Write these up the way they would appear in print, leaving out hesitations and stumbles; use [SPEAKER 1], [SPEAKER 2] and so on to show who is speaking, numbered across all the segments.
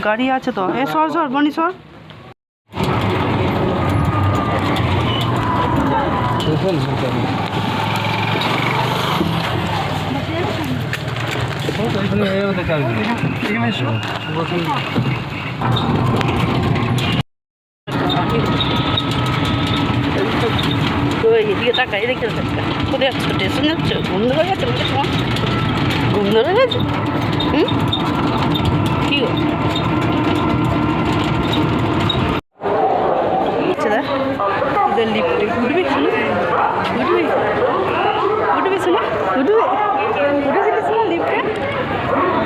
[SPEAKER 1] গাড়ি আছে তো, এ সর সর বনি সর। এদিকে টাকা এদিকে কোথায় যাচ্ছ? স্টেশন যাচ্ছ? ঘুম ধরে গেছে বলছে, তোমার ঘুম ধরে গেছে? হুম, কি গো? দেখ লিফটে উঠবি, শোনো উঠবি উঠবি, শোনো উঠবি, উঠেছিলিস না লিফটে?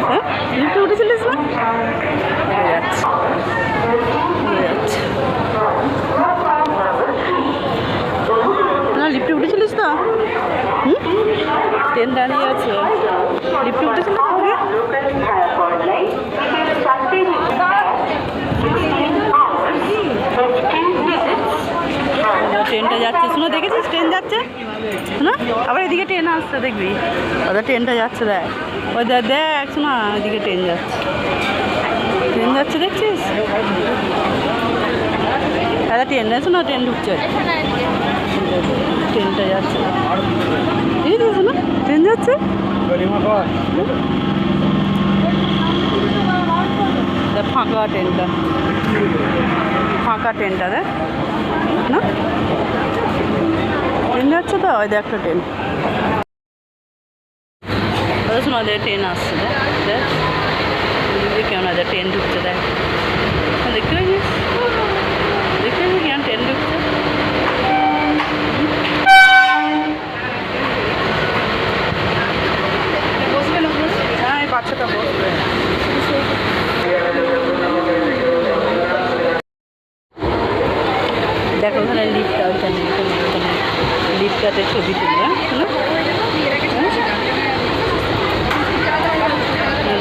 [SPEAKER 1] হ্যাঁ লিফটে উঠেছিলিস না? যাচ্ছে যাচ্ছে না, লিফটে উঠেছিলিস তো? হুম, ট্রেন দাঁড়িয়ে আছে, লিফটে উঠেছিলিস আগে? ট্রেনটা যাচ্ছে, শোনো দেখেছিস ট্রেন যাচ্ছে না? আবার এদিকে ট্রেন আসছে দেখবি, ওদের ট্রেনটা যাচ্ছে, দেখ ওই দেখ দেখ, শোনো এদিকে ট্রেন যাচ্ছে, ট্রেন যাচ্ছে দেখছিস? দাদা ট্রেন যাচ্ছে না, ট্রেন ঢুকছে, ট্রেনটা যাচ্ছে, ঠিক আছে শোনো ট্রেন যাচ্ছে, ফাঁকা ট্রেনটা, ফাঁকা ট্রেনটা দেখ না, ট্রেন যাচ্ছে তো, ওই দেখ একটা ট্রেন, শোনো ওদের ট্রেন আসছে, দেখ দেখ কেমন আছে, ট্রেন ঢুকছে, দেখ দেখতে পেয়েছিস, দেখতে পেয়েছিস কেমন ট্রেন ঢুকছে? বসবে না? হ্যাঁ এই বাচ্চাটা বসবে। দেখো ওখানে লিফটটা, ওইখানে ওখানে লিফটটাতে ছবি তুলবে,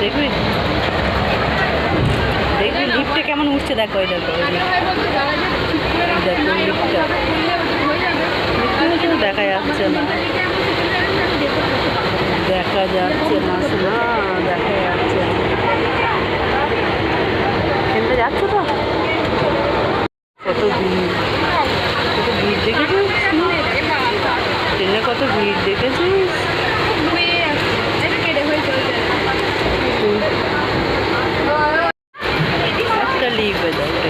[SPEAKER 1] দেখবি দেখবি লিফটে কেমন উঠছে, দেখো ওই দেখো, দেখো লিফটটা দেখা যাচ্ছে না, দেখা যাচ্ছে না, শোনা দেখা যাচ্ছে না, ট্রেনটা যাচ্ছে তো, কত ভিড়, কত ভিড় দেখেছিস ট্রেনে, কত ভিড় দেখেছিস? একটা লিভ হয়ে যাচ্ছে,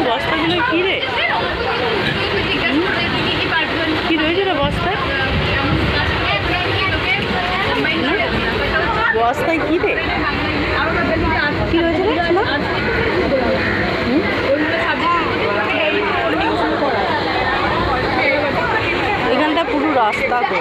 [SPEAKER 1] বস্তাগুলো কি রে, কি রয়েছে রে বস্তায়, বস্তায় কি রে, কি রয়েছে রে? এখানটা পুরো রাস্তা তো,